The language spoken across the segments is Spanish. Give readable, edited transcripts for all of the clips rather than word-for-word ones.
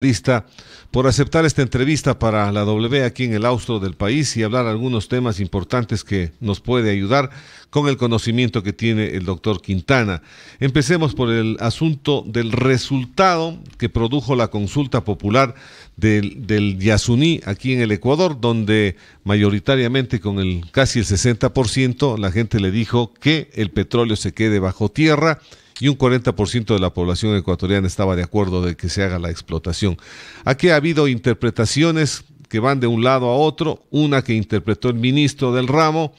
Lista por aceptar esta entrevista para la W aquí en el Austro del país y hablar algunos temas importantes que nos puede ayudar con el conocimiento que tiene el doctor Quintana. Empecemos por el asunto del resultado que produjo la consulta popular del Yasuní aquí en el Ecuador, donde mayoritariamente con casi el 60% la gente le dijo que el petróleo se quede bajo tierra y un 40% de la población ecuatoriana estaba de acuerdo de que se haga la explotación. Aquí ha habido interpretaciones que van de un lado a otro, una que interpretó el ministro del ramo,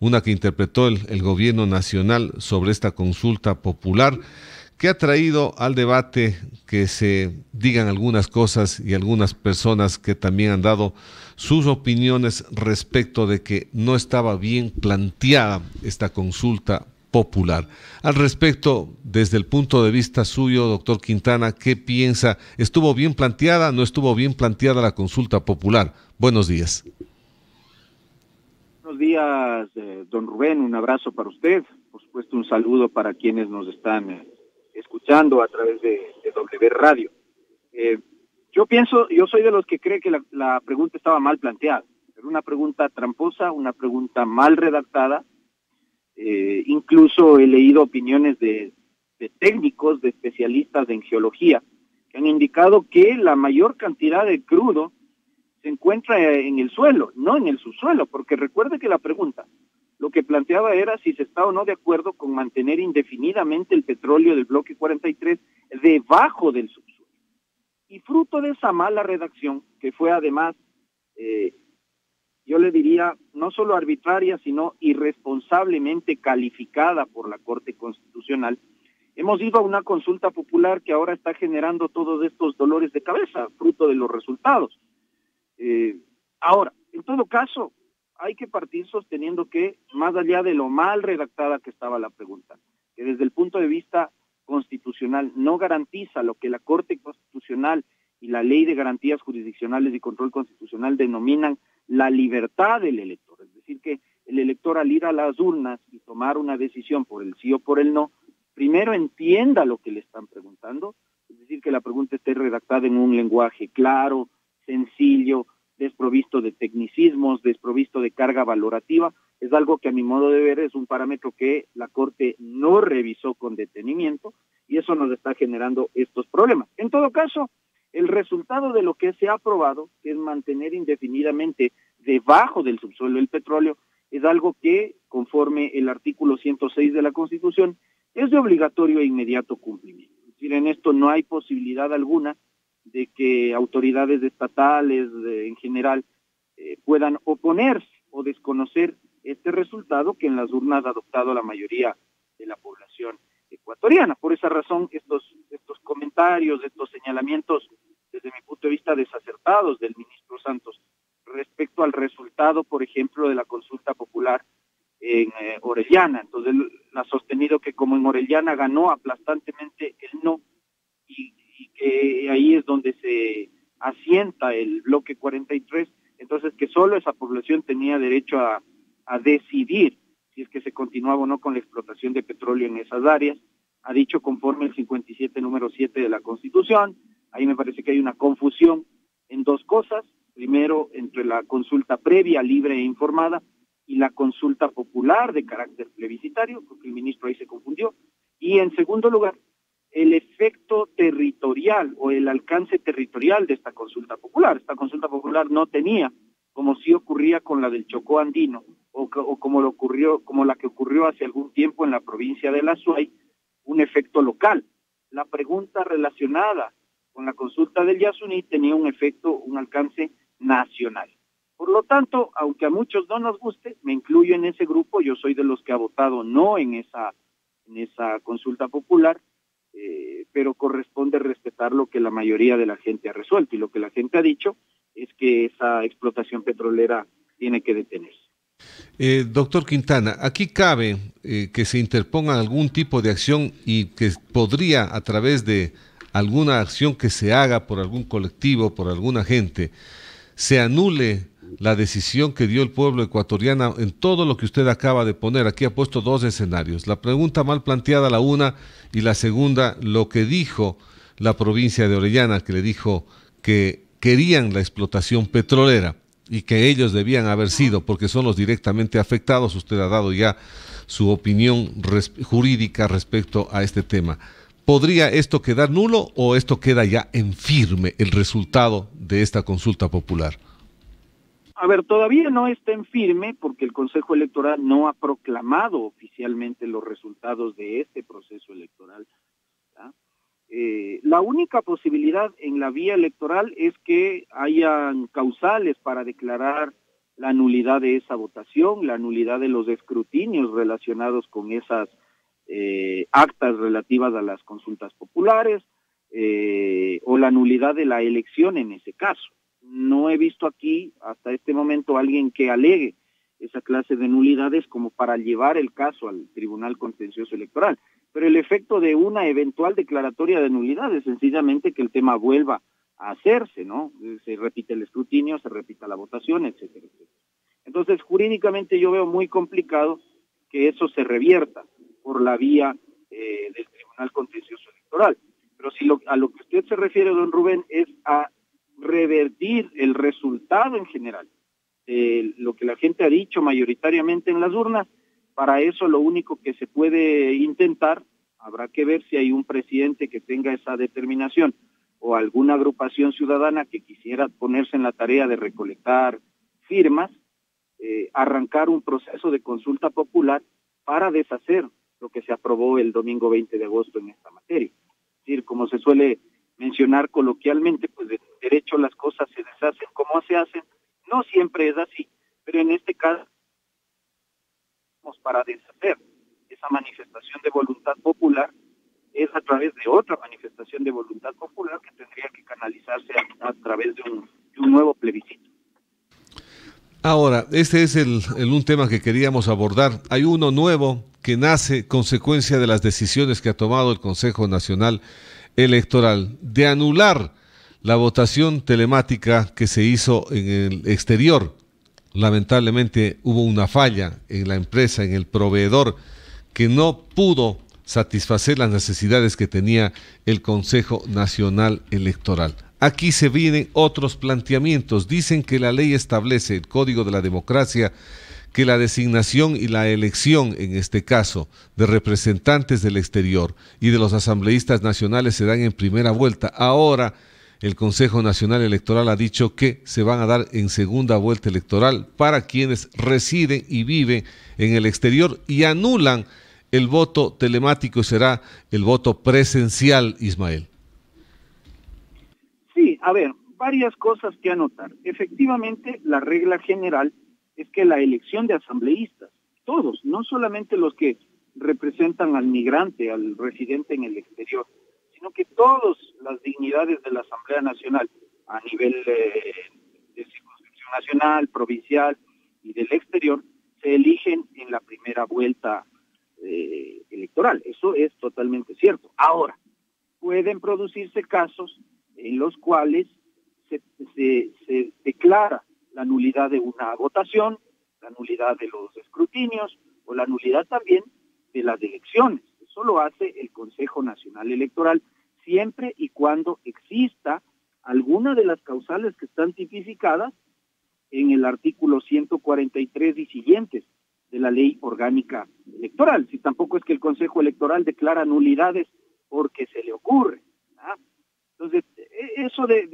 una que interpretó el gobierno nacional sobre esta consulta popular, que ha traído al debate que se digan algunas cosas y algunas personas que también han dado sus opiniones respecto de que no estaba bien planteada esta consulta popular. Al respecto, desde el punto de vista suyo, doctor Quintana, ¿qué piensa? ¿Estuvo bien planteada? ¿No estuvo bien planteada la consulta popular? Buenos días. Buenos días, don Rubén, un abrazo para usted, por supuesto un saludo para quienes nos están escuchando a través de W Radio. Yo soy de los que cree que la pregunta estaba mal planteada, era una pregunta tramposa, una pregunta mal redactada. Incluso he leído opiniones de técnicos, de especialistas en geología, que han indicado que la mayor cantidad de crudo se encuentra en el suelo, no en el subsuelo, porque recuerde que la pregunta lo que planteaba era si se está o no de acuerdo con mantener indefinidamente el petróleo del bloque 43 debajo del subsuelo. Y fruto de esa mala redacción, que fue además yo le diría, no solo arbitraria, sino irresponsablemente calificada por la Corte Constitucional, hemos ido a una consulta popular que ahora está generando todos estos dolores de cabeza, fruto de los resultados. Ahora, en todo caso, hay que partir sosteniendo que, más allá de lo mal redactada que estaba la pregunta, que desde el punto de vista constitucional no garantiza lo que la Corte Constitucional y la Ley de Garantías Jurisdiccionales y Control Constitucional denominan la libertad del elector, es decir, que el elector al ir a las urnas y tomar una decisión por el sí o por el no, primero entienda lo que le están preguntando, es decir, que la pregunta esté redactada en un lenguaje claro, sencillo, desprovisto de tecnicismos, desprovisto de carga valorativa, es algo que a mi modo de ver es un parámetro que la Corte no revisó con detenimiento y eso nos está generando estos problemas. En todo caso, el resultado de lo que se ha aprobado, que es mantener indefinidamente debajo del subsuelo el petróleo, es algo que, conforme el artículo 106 de la Constitución, es de obligatorio e inmediato cumplimiento. Es decir, en esto no hay posibilidad alguna de que autoridades estatales en general puedan oponerse o desconocer este resultado que en las urnas ha adoptado la mayoría de la población ecuatoriana. Por esa razón, estos comentarios, estos señalamientos, desde mi punto de vista, desacertados del ministro Santos respecto al resultado, por ejemplo, de la consulta popular en Orellana. Entonces, él ha sostenido que como en Orellana ganó aplastantemente el no, y que ahí es donde se asienta el bloque 43, entonces que solo esa población tenía derecho a decidir si es que se continuaba o no con la explotación de petróleo en esas áreas. Ha dicho conforme el 57 número 7 de la Constitución. Ahí me parece que hay una confusión en dos cosas. Primero, entre la consulta previa, libre e informada, y la consulta popular de carácter plebiscitario, porque el ministro ahí se confundió. Y en segundo lugar, el efecto territorial o el alcance territorial de esta consulta popular. Esta consulta popular no tenía, como sí ocurría con la del Chocó andino, o como la que ocurrió hace algún tiempo en la provincia de La Suay, un efecto local. La pregunta relacionada con la consulta del Yasuní tenía un efecto, un alcance nacional. Por lo tanto, aunque a muchos no nos guste, me incluyo en ese grupo, yo soy de los que ha votado no en esa consulta popular, pero corresponde respetar lo que la mayoría de la gente ha resuelto, y lo que la gente ha dicho es que esa explotación petrolera tiene que detenerse. Doctor Quintana, aquí cabe que se interponga algún tipo de acción y que podría, a través de alguna acción que se haga por algún colectivo, por alguna gente, se anule la decisión que dio el pueblo ecuatoriano en todo lo que usted acaba de poner. Aquí ha puesto dos escenarios. La pregunta mal planteada, la una, y la segunda, lo que dijo la provincia de Orellana, que le dijo que querían la explotación petrolera y que ellos debían haber sido, porque son los directamente afectados. Usted ha dado ya su opinión jurídica respecto a este tema. ¿Podría esto quedar nulo o esto queda ya en firme el resultado de esta consulta popular? A ver, todavía no está en firme porque el Consejo Electoral no ha proclamado oficialmente los resultados de este proceso electoral. La única posibilidad en la vía electoral es que hayan causales para declarar la nulidad de esa votación, la nulidad de los escrutinios relacionados con esas actas relativas a las consultas populares, o la nulidad de la elección en ese caso. No he visto aquí hasta este momento alguien que alegue esa clase de nulidades como para llevar el caso al Tribunal Contencioso Electoral. Pero el efecto de una eventual declaratoria de nulidad es sencillamente que el tema vuelva a hacerse, ¿no? Se repite el escrutinio, se repita la votación, etcétera, etcétera. Entonces, jurídicamente yo veo muy complicado que eso se revierta por la vía del Tribunal Contencioso Electoral. Pero si a lo que usted se refiere, don Rubén, es a revertir el resultado en general, lo que la gente ha dicho mayoritariamente en las urnas, para eso lo único que se puede intentar, habrá que ver si hay un presidente que tenga esa determinación o alguna agrupación ciudadana que quisiera ponerse en la tarea de recolectar firmas, arrancar un proceso de consulta popular para deshacer lo que se aprobó el domingo 20 de agosto en esta materia. Es decir, como se suele mencionar coloquialmente, pues de derecho las cosas se deshacen como se hacen. No siempre es así, pero en este caso para deshacer esa manifestación de voluntad popular es a través de otra manifestación de voluntad popular que tendría que canalizarse a través de un nuevo plebiscito. Ahora, este es un tema que queríamos abordar. Hay uno nuevo que nace consecuencia de las decisiones que ha tomado el Consejo Nacional Electoral de anular la votación telemática que se hizo en el exterior. Lamentablemente hubo una falla en la empresa, en el proveedor, que no pudo satisfacer las necesidades que tenía el Consejo Nacional Electoral. Aquí se vienen otros planteamientos. Dicen que la ley establece, el Código de la Democracia, que la designación y la elección, en este caso, de representantes del exterior y de los asambleístas nacionales se dan en primera vuelta. Ahora, el Consejo Nacional Electoral ha dicho que se van a dar en segunda vuelta electoral para quienes residen y viven en el exterior y anulan el voto telemático y será el voto presencial, Ismael. Sí, a ver, varias cosas que anotar. Efectivamente, la regla general es que la elección de asambleístas, todos, no solamente los que representan al migrante, al residente en el exterior, sino que todas las dignidades de la Asamblea Nacional a nivel de circunscripción nacional, provincial y del exterior, se eligen en la primera vuelta electoral. Eso es totalmente cierto. Ahora, pueden producirse casos en los cuales se declara la nulidad de una votación, la nulidad de los escrutinios o la nulidad también de las elecciones. Eso lo hace el Consejo Nacional Electoral siempre y cuando exista alguna de las causales que están tipificadas en el artículo 143 y siguientes de la Ley Orgánica Electoral. Si tampoco es que el Consejo Electoral declara nulidades porque se le ocurre. Entonces, eso de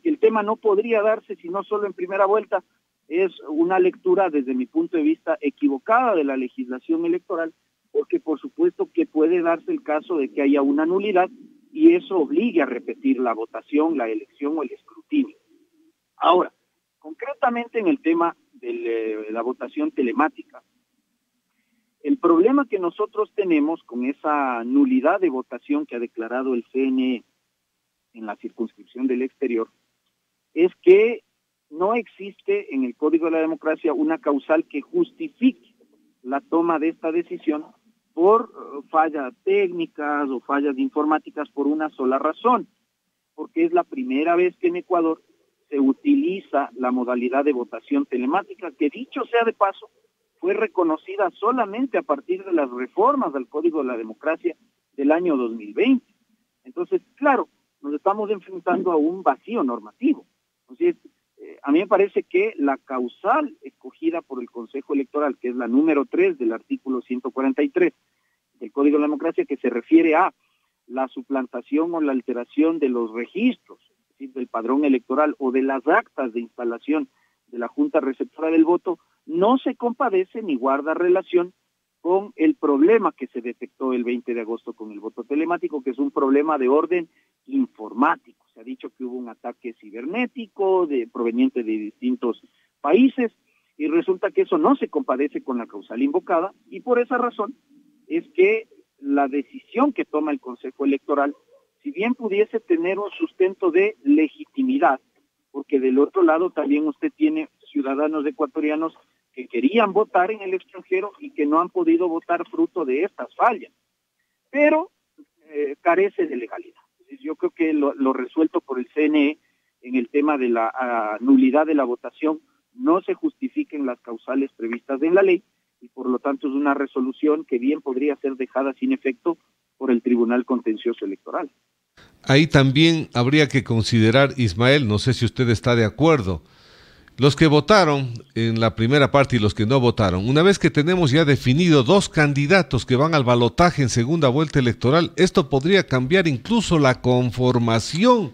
que el tema no podría darse sino solo en primera vuelta es una lectura, desde mi punto de vista, equivocada de la legislación electoral, porque por supuesto que puede darse el caso de que haya una nulidad y eso obligue a repetir la votación, la elección o el escrutinio. Ahora, concretamente en el tema de la votación telemática, el problema que nosotros tenemos con esa nulidad de votación que ha declarado el CNE en la circunscripción del exterior es que no existe en el Código de la Democracia una causal que justifique la toma de esta decisión por fallas técnicas o fallas informáticas por una sola razón, porque es la primera vez que en Ecuador se utiliza la modalidad de votación telemática, que dicho sea de paso, fue reconocida solamente a partir de las reformas del Código de la Democracia del año 2020. Entonces, claro, nos estamos enfrentando a un vacío normativo. Entonces, a mí me parece que la causal escogida por el Consejo Electoral, que es la número 3 del artículo 143 del Código de la Democracia, que se refiere a la suplantación o la alteración de los registros, es decir, del padrón electoral o de las actas de instalación de la Junta Receptora del Voto, no se compadece ni guarda relación con el problema que se detectó el 20 de agosto con el voto telemático, que es un problema de orden informático. Se ha dicho que hubo un ataque cibernético proveniente de distintos países y resulta que eso no se compadece con la causal invocada y por esa razón es que la decisión que toma el Consejo Electoral, si bien pudiese tener un sustento de legitimidad, porque del otro lado también usted tiene ciudadanos ecuatorianos que querían votar en el extranjero y que no han podido votar fruto de estas fallas, pero carece de legalidad. Yo creo que lo resuelto por el CNE en el tema de la nulidad de la votación no se justifiquen las causales previstas en la ley y por lo tanto es una resolución que bien podría ser dejada sin efecto por el Tribunal Contencioso Electoral. Ahí también habría que considerar, Ismael, no sé si usted está de acuerdo, los que votaron en la primera parte y los que no votaron. Una vez que tenemos ya definido 2 candidatos que van al balotaje en segunda vuelta electoral, esto podría cambiar incluso la conformación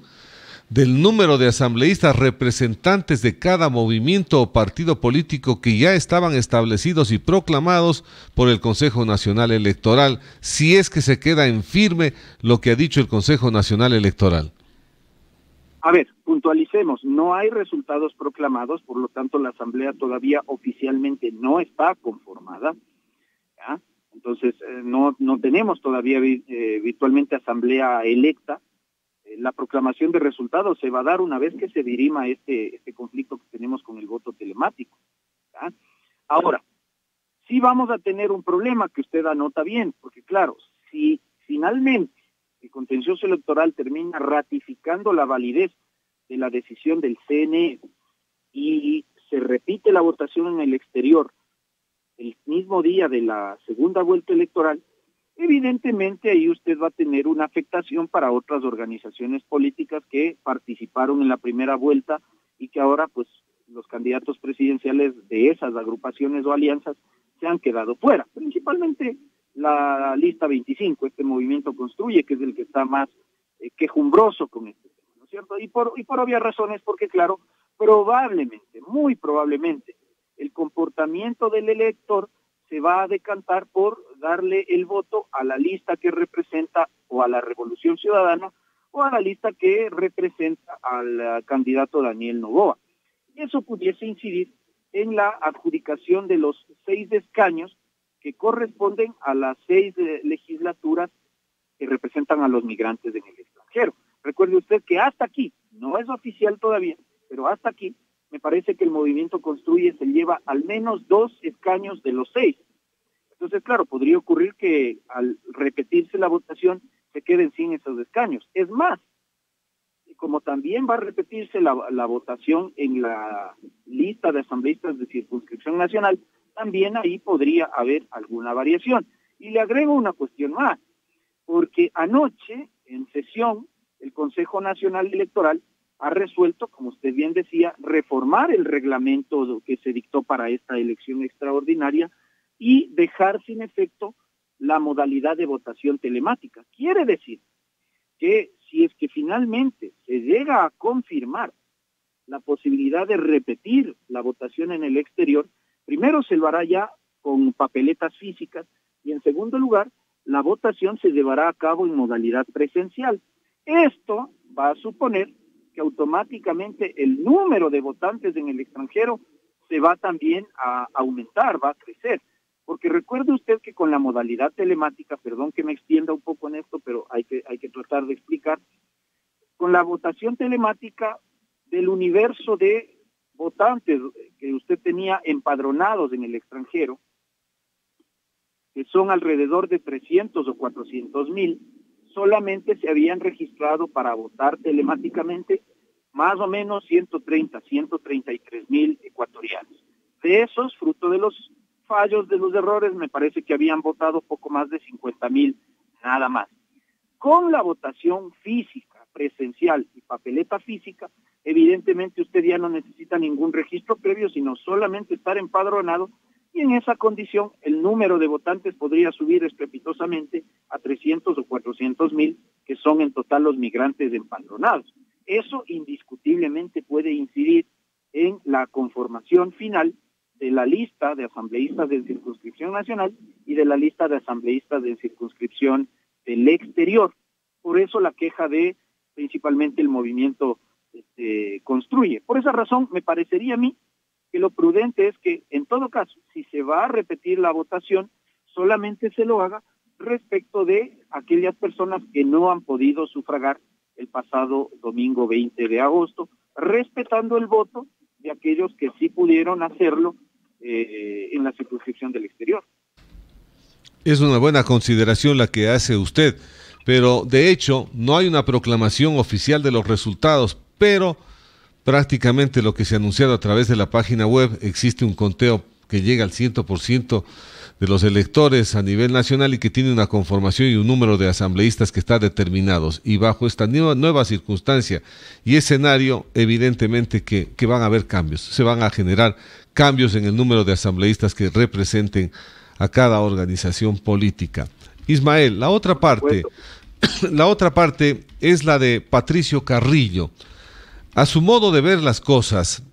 del número de asambleístas representantes de cada movimiento o partido político que ya estaban establecidos y proclamados por el Consejo Nacional Electoral, si es que se queda en firme lo que ha dicho el Consejo Nacional Electoral. A ver, puntualicemos, no hay resultados proclamados, por lo tanto la asamblea todavía oficialmente no está conformada, ¿ya? Entonces no tenemos todavía virtualmente asamblea electa. La proclamación de resultados se va a dar una vez que se dirima este conflicto que tenemos con el voto telemático, ¿ya? Ahora, sí vamos a tener un problema que usted anota bien, porque claro, si finalmente el contencioso electoral termina ratificando la validez de la decisión del CNE y se repite la votación en el exterior el mismo día de la segunda vuelta electoral, evidentemente ahí usted va a tener una afectación para otras organizaciones políticas que participaron en la primera vuelta y que ahora pues los candidatos presidenciales de esas agrupaciones o alianzas se han quedado fuera, principalmente la lista 25, este movimiento Construye, que es el que está más quejumbroso con este tema, ¿no es cierto? Y por obvias razones, porque claro, probablemente, muy probablemente, el comportamiento del elector se va a decantar por darle el voto a la lista que representa o a la Revolución Ciudadana o a la lista que representa al candidato Daniel Noboa. Y eso pudiese incidir en la adjudicación de los 6 escaños que corresponden a las 6 legislaturas que representan a los migrantes en el extranjero. Recuerde usted que hasta aquí, no es oficial todavía, pero hasta aquí, me parece que el movimiento Construye se lleva al menos 2 escaños de los 6. Entonces, claro, podría ocurrir que al repetirse la votación se queden sin esos escaños. Es más, como también va a repetirse la votación en la lista de asambleístas de circunscripción nacional, también ahí podría haber alguna variación. Y le agrego una cuestión más, porque anoche, en sesión, el Consejo Nacional Electoral ha resuelto, como usted bien decía, reformar el reglamento que se dictó para esta elección extraordinaria y dejar sin efecto la modalidad de votación telemática. Quiere decir que si es que finalmente se llega a confirmar la posibilidad de repetir la votación en el exterior, primero se lo hará ya con papeletas físicas y en segundo lugar, la votación se llevará a cabo en modalidad presencial. Esto va a suponer que automáticamente el número de votantes en el extranjero se va también a aumentar, va a crecer. Porque recuerde usted que con la modalidad telemática, perdón que me extienda un poco en esto, pero hay que tratar de explicar, con la votación telemática del universo de votantes que usted tenía empadronados en el extranjero, que son alrededor de 300 o 400,000, solamente se habían registrado para votar telemáticamente más o menos 133,000 ecuatorianos. De esos, fruto de los fallos, de los errores, me parece que habían votado poco más de 50,000, nada más. Con la votación física, presencial y papeleta física, evidentemente usted ya no necesita ningún registro previo, sino solamente estar empadronado, y en esa condición el número de votantes podría subir estrepitosamente a 300 o 400 mil, que son en total los migrantes empadronados. Eso indiscutiblemente puede incidir en la conformación final de la lista de asambleístas de circunscripción nacional y de la lista de asambleístas de circunscripción del exterior. Por eso la queja de principalmente el movimiento Construye. Por esa razón me parecería a mí que lo prudente es que, en todo caso, si se va a repetir la votación, solamente se lo haga respecto de aquellas personas que no han podido sufragar el pasado domingo 20 de agosto, respetando el voto de aquellos que sí pudieron hacerlo en la circunscripción del exterior. Es una buena consideración la que hace usted, pero de hecho no hay una proclamación oficial de los resultados, pero prácticamente lo que se ha anunciado a través de la página web, existe un conteo que llega al 100% de los electores a nivel nacional y que tiene una conformación y un número de asambleístas que está determinados. Y bajo esta nueva circunstancia y escenario, evidentemente que van a haber cambios, se van a generar cambios en el número de asambleístas que representen a cada organización política. Ismael, la otra parte es la de Patricio Carrillo. A su modo de ver las cosas,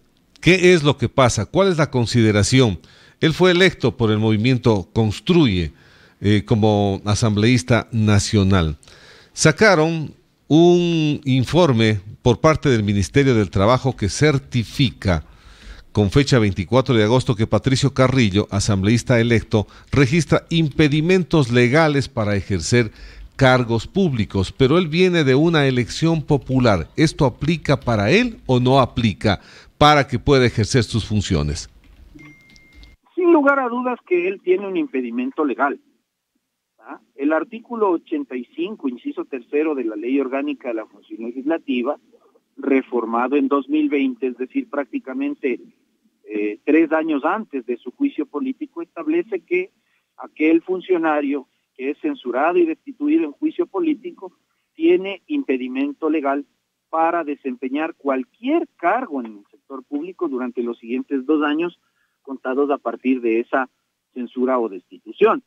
¿qué es lo que pasa? ¿Cuál es la consideración? Él fue electo por el movimiento Construye como asambleísta nacional. Sacaron un informe por parte del Ministerio del Trabajo que certifica con fecha 24 de agosto que Patricio Carrillo, asambleísta electo, registra impedimentos legales para ejercer cargos públicos, pero él viene de una elección popular. ¿Esto aplica para él o no aplica para que pueda ejercer sus funciones? Sin lugar a dudas que él tiene un impedimento legal. El artículo 85, inciso tercero de la Ley Orgánica de la Función Legislativa, reformado en 2020, es decir, prácticamente 3 años antes de su juicio político, establece que aquel funcionario que es censurado y destituido en juicio político tiene impedimento legal para desempeñar cualquier cargo en el sector público durante los siguientes 2 años, contados a partir de esa censura o destitución.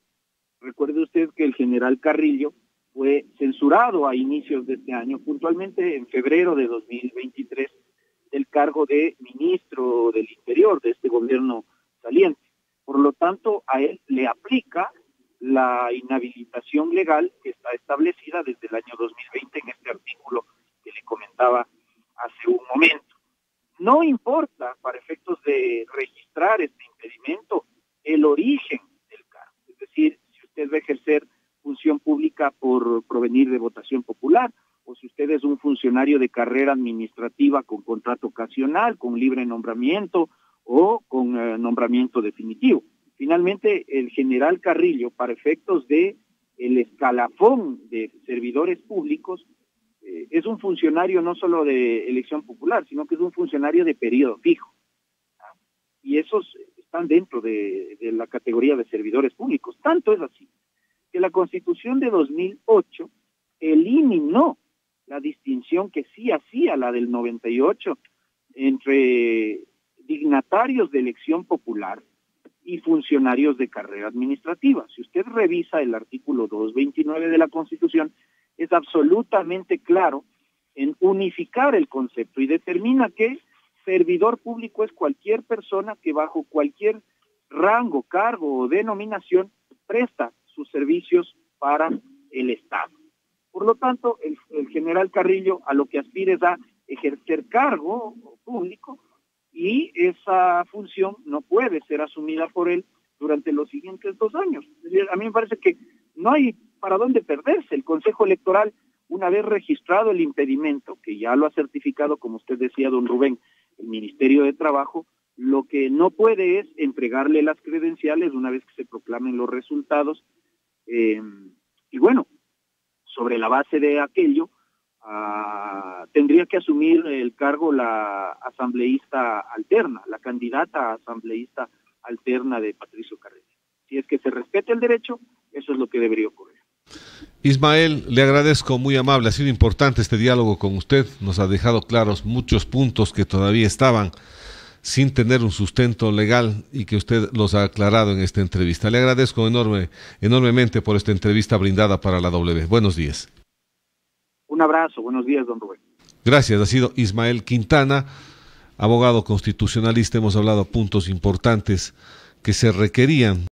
Recuerde usted que el general Carrillo fue censurado a inicios de este año, puntualmente en febrero de 2023, del cargo de ministro del Interior de este gobierno saliente. Por lo tanto, a él le aplica la inhabilitación legal que está establecida desde el año 2020 en este artículo que le comentaba hace un momento. No importa, para efectos de registrar este impedimento, el origen del cargo. Es decir, si usted va a ejercer función pública por provenir de votación popular, o si usted es un funcionario de carrera administrativa con contrato ocasional, con libre nombramiento o con nombramiento definitivo. Finalmente, el general Carrillo, para efectos de el escalafón de servidores públicos, es un funcionario no solo de elección popular, sino que es un funcionario de periodo fijo. Y esos están dentro de la categoría de servidores públicos. Tanto es así que la Constitución de 2008 eliminó la distinción que sí hacía la del 98 entre dignatarios de elección popular y funcionarios de carrera administrativa. Si usted revisa el artículo 229 de la Constitución, es absolutamente claro en unificar el concepto y determina que servidor público es cualquier persona que bajo cualquier rango, cargo o denominación presta sus servicios para el Estado. Por lo tanto, el general Carrillo a lo que aspira es a ejercer cargo público y esa función no puede ser asumida por él durante los siguientes 2 años. Es decir, a mí me parece que no hay para dónde perderse. El Consejo Electoral, una vez registrado el impedimento, que ya lo ha certificado, como usted decía, don Rubén, el Ministerio de Trabajo, lo que no puede es entregarle las credenciales una vez que se proclamen los resultados. Y bueno, sobre la base de aquello, tendría que asumir el cargo la asambleísta alterna, la candidata asambleísta alterna de Patricio Carrillo. Si es que se respeta el derecho, eso es lo que debería ocurrir. Ismael, le agradezco, muy amable, ha sido importante este diálogo con usted, nos ha dejado claros muchos puntos que todavía estaban sin tener un sustento legal y que usted los ha aclarado en esta entrevista. Le agradezco enormemente por esta entrevista brindada para la W. Buenos días. Un abrazo, buenos días, don Rubén. Gracias, ha sido Ismael Quintana, abogado constitucionalista. Hemos hablado de puntos importantes que se requerían